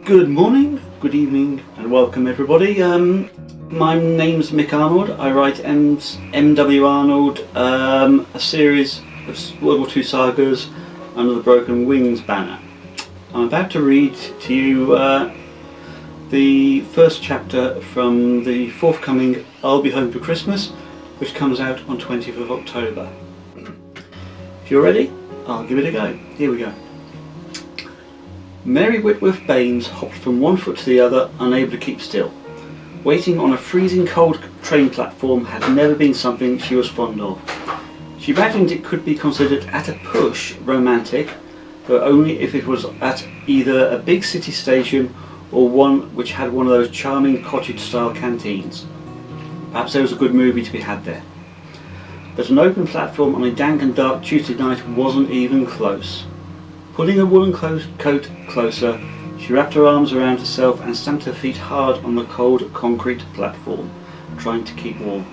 Good morning, good evening, and welcome everybody. My name's Mick Arnold. I write M.W. Arnold, a series of World War II sagas under the Broken Wings banner. I'm about to read to you the first chapter from the forthcoming I'll Be Home for Christmas, which comes out on 20th of October. If you're ready, I'll give it a go. Here we go. Mary Whitworth Baines hopped from one foot to the other, unable to keep still. Waiting on a freezing cold train platform had never been something she was fond of. She imagined it could be considered at a push romantic, though only if it was at either a big city station or one which had one of those charming cottage-style canteens. Perhaps there was a good movie to be had there. But an open platform on a dank and dark Tuesday night wasn't even close. Pulling a woolen coat closer, she wrapped her arms around herself and stamped her feet hard on the cold concrete platform, trying to keep warm.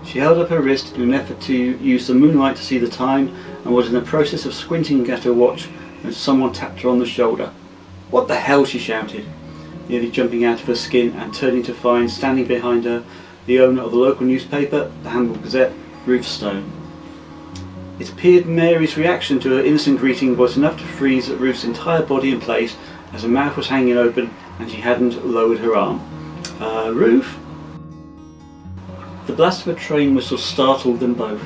She held up her wrist in an effort to use the moonlight to see the time and was in the process of squinting at her watch when someone tapped her on the shoulder. "What the hell?" she shouted, nearly jumping out of her skin and turning to find standing behind her the owner of the local newspaper, the Hamburg Gazette, Ruth Stone. It appeared Mary's reaction to her innocent greeting was enough to freeze Ruth's entire body in place as her mouth was hanging open and she hadn't lowered her arm. Ruth?" The blast of a train whistle startled them both.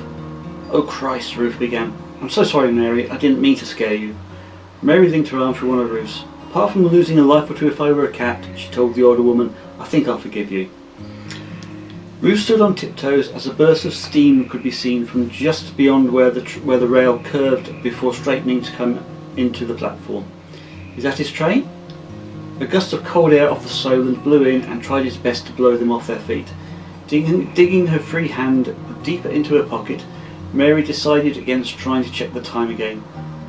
"Oh Christ," Ruth began. "I'm so sorry, Mary. I didn't mean to scare you." Mary linked her arm through one of Ruth's. "Apart from losing a life or two if I were a cat," she told the older woman, "I think I'll forgive you." Ruth stood on tiptoes as a burst of steam could be seen from just beyond where the rail curved before straightening to come into the platform. "Is that his train?" A gust of cold air off the Solent blew in and tried its best to blow them off their feet. Digging her free hand deeper into her pocket, Mary decided against trying to check the time again.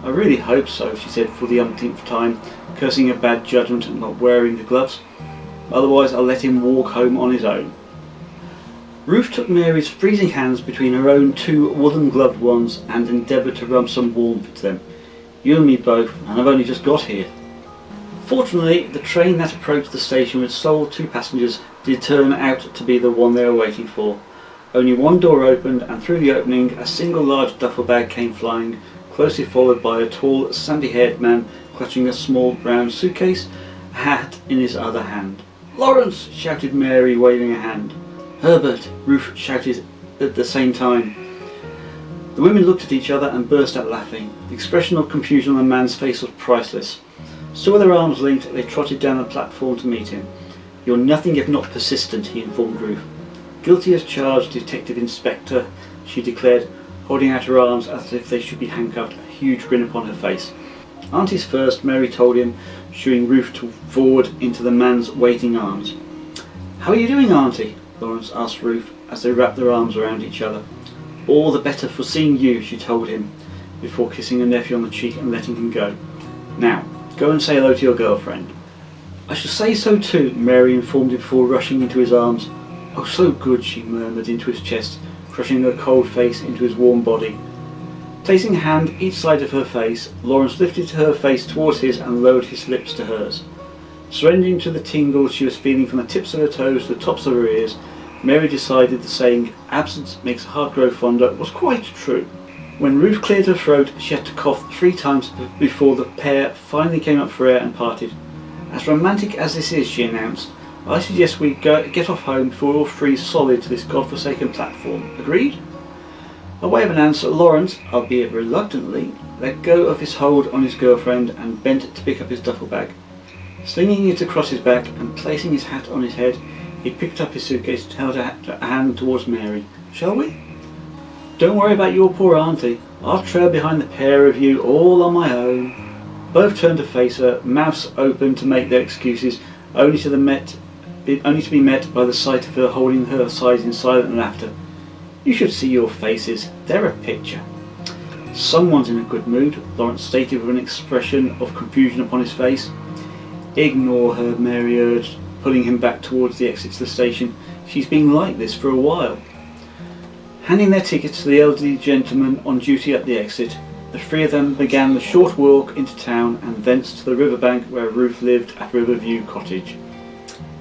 "I really hope so," she said for the umpteenth time, cursing her bad judgment and not wearing the gloves. "Otherwise I'll let him walk home on his own." Ruth took Mary's freezing hands between her own two woolen gloved ones and endeavoured to rub some warmth into them. "You and me both, and I've only just got here." Fortunately, the train that approached the station with sole two passengers did turn out to be the one they were waiting for. Only one door opened, and through the opening a single large duffel bag came flying, closely followed by a tall, sandy-haired man clutching a small brown suitcase, a hat in his other hand. "Lawrence!" shouted Mary, waving a hand. "Herbert!" Ruth shouted at the same time. The women looked at each other and burst out laughing. The expression of confusion on the man's face was priceless. Still with their arms linked, they trotted down the platform to meet him. "You're nothing if not persistent," he informed Ruth. "Guilty as charged, Detective Inspector," she declared, holding out her arms as if they should be handcuffed, a huge grin upon her face. "Auntie's first," Mary told him, shooing Ruth forward into the man's waiting arms. "How are you doing, Auntie?" Lawrence asked Ruth as they wrapped their arms around each other. "All the better for seeing you," she told him, before kissing her nephew on the cheek and letting him go. "Now, go and say hello to your girlfriend." "I shall say so too," Mary informed him before rushing into his arms. "Oh, so good," she murmured into his chest, crushing her cold face into his warm body. Placing a hand each side of her face, Lawrence lifted her face towards his and lowered his lips to hers. Surrendering to the tingles she was feeling from the tips of her toes to the tops of her ears, Mary decided the saying, "Absence makes a heart grow fonder," was quite true. When Ruth cleared her throat, she had to cough 3 times before the pair finally came up for air and parted. "As romantic as this is," she announced, "I suggest we get off home before we all freeze solid to this godforsaken platform. Agreed?" By way of an answer, Lawrence, albeit reluctantly, let go of his hold on his girlfriend and bent to pick up his duffel bag. Slinging it across his back and placing his hat on his head, he picked up his suitcase and held a hand towards Mary. "Shall we?" "Don't worry about your poor auntie. I'll trail behind the pair of you all on my own." Both turned to face her, mouths open to make their excuses, only to be met by the sight of her holding her sides in silent laughter. "You should see your faces. They're a picture." "Someone's in a good mood," Lawrence stated with an expression of confusion upon his face. "Ignore her," Mary urged, pulling him back towards the exit to the station. "She's been like this for a while." Handing their tickets to the elderly gentleman on duty at the exit, The three of them began the short walk into town and thence to the riverbank where Ruth lived at Riverview Cottage.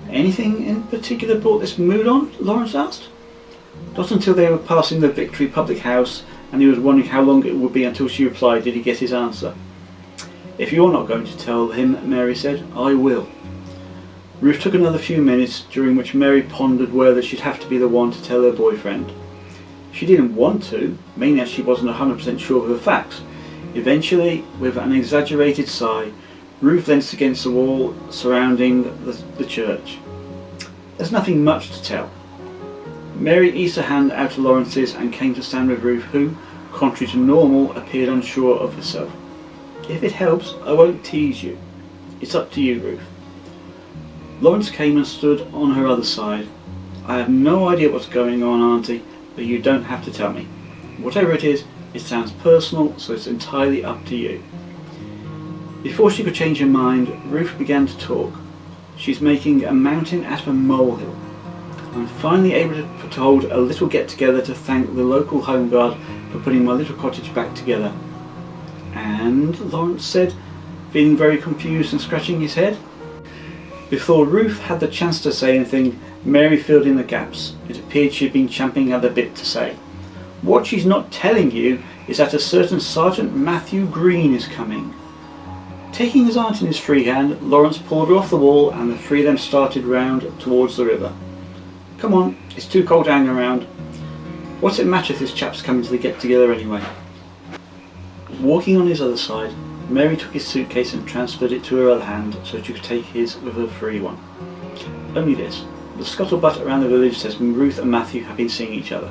Anything in particular brought this mood on? Lawrence asked. Not until they were passing the Victory public house and he was wondering how long it would be until she replied did he get his answer. If you're not going to tell him, Mary said, I will. Ruth took another few minutes, during which Mary pondered whether she'd have to be the one to tell her boyfriend. She didn't want to, mainly as she wasn't 100% sure of her facts. Eventually, with an exaggerated sigh, Ruth leant against the wall surrounding the church. There's nothing much to tell. Mary eased her hand out of Lawrence's and came to stand with Ruth, who, contrary to normal, appeared unsure of herself. If it helps, I won't tease you. It's up to you, Ruth. Lawrence came and stood on her other side. I have no idea what's going on, Auntie, but you don't have to tell me. Whatever it is, it sounds personal, so it's entirely up to you. Before she could change her mind, Ruth began to talk. She's making a mountain out of a molehill. I'm finally able to hold a little get-together to thank the local home guard for putting my little cottage back together. And, Lawrence said, feeling very confused and scratching his head. Before Ruth had the chance to say anything, Mary filled in the gaps. It appeared she had been champing at the bit to say. What she's not telling you is that a certain Sergeant Matthew Green is coming. Taking his aunt in his free hand, Lawrence pulled her off the wall and the three of them started round towards the river. Come on, it's too cold to hang around. What's it matter if this chap's coming to the get-together anyway? Walking on his other side, Mary took his suitcase and transferred it to her other hand so she could take his with her free one. Only this, the scuttlebutt around the village says Ruth and Matthew have been seeing each other.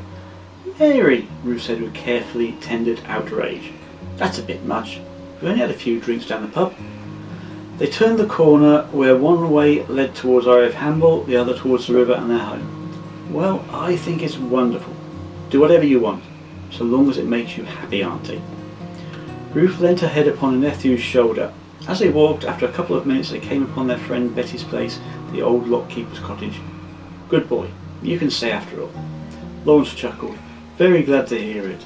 Mary, Ruth said with carefully tended outrage. That's a bit much. We've only had a few drinks down the pub. They turned the corner where one way led towards R.F. Hamble, the other towards the river and their home. Well, I think it's wonderful. Do whatever you want, so long as it makes you happy, Auntie. Ruth leant her head upon her nephew's shoulder. As they walked, after a couple of minutes, they came upon their friend Betty's place, the old lock-keeper's cottage. Good boy, you can stay after all. Lawrence chuckled, very glad to hear it.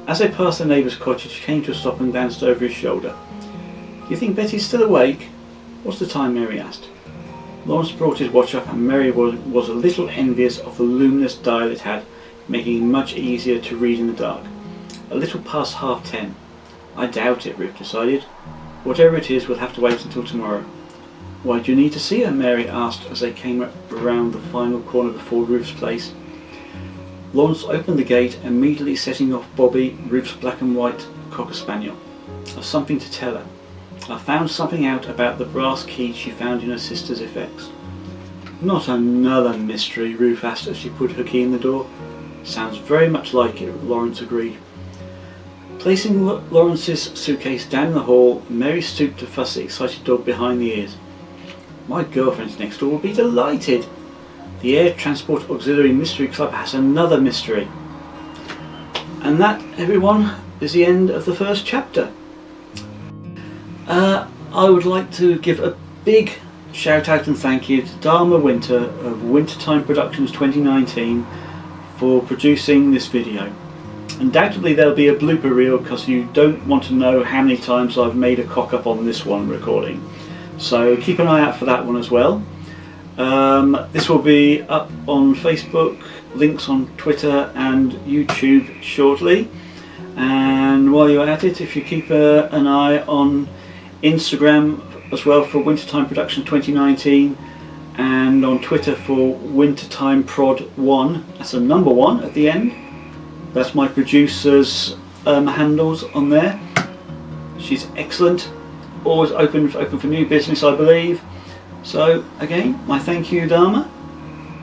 As they passed the neighbour's cottage, she came to a stop and glanced over his shoulder. Do you think Betty's still awake? What's the time? Mary asked. Lawrence brought his watch up and Mary was a little envious of the luminous dial it had, making it much easier to read in the dark. A little past 10:30. I doubt it, Ruth decided. Whatever it is, we'll have to wait until tomorrow. Why do you need to see her? Mary asked as they came around the final corner before Ruth's place. Lawrence opened the gate, immediately setting off Bobby, Ruth's black and white cocker spaniel. I've something to tell her. I found something out about the brass key she found in her sister's effects. Not another mystery? Ruth asked as she put her key in the door. Sounds very much like it, Lawrence agreed. Placing Lawrence's suitcase down in the hall, Mary stooped to fuss the excited dog behind the ears. My girlfriends next door will be delighted. The Air Transport Auxiliary Mystery Club has another mystery. And that, everyone, is the end of the first chapter. I would like to give a big shout out and thank you to Dharma Winter of Wintertime Productions 2019 for producing this video. Undoubtedly there'll be a blooper reel because you don't want to know how many times I've made a cock up on this one recording. So keep an eye out for that one as well. This will be up on Facebook, links on Twitter and YouTube shortly. And while you're at it, if you keep an eye on Instagram as well for Wintertime Productions 2019 and on Twitter for Wintertime Prod 1, that's a number 1 at the end. That's my producer's handles on there. She's excellent, always open for new business, I believe. So again, my thank you, Dharma,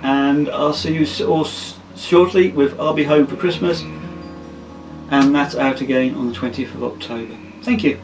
and I'll see you all shortly with I'll Be Home for Christmas, and that's out again on the 20th of October. Thank you.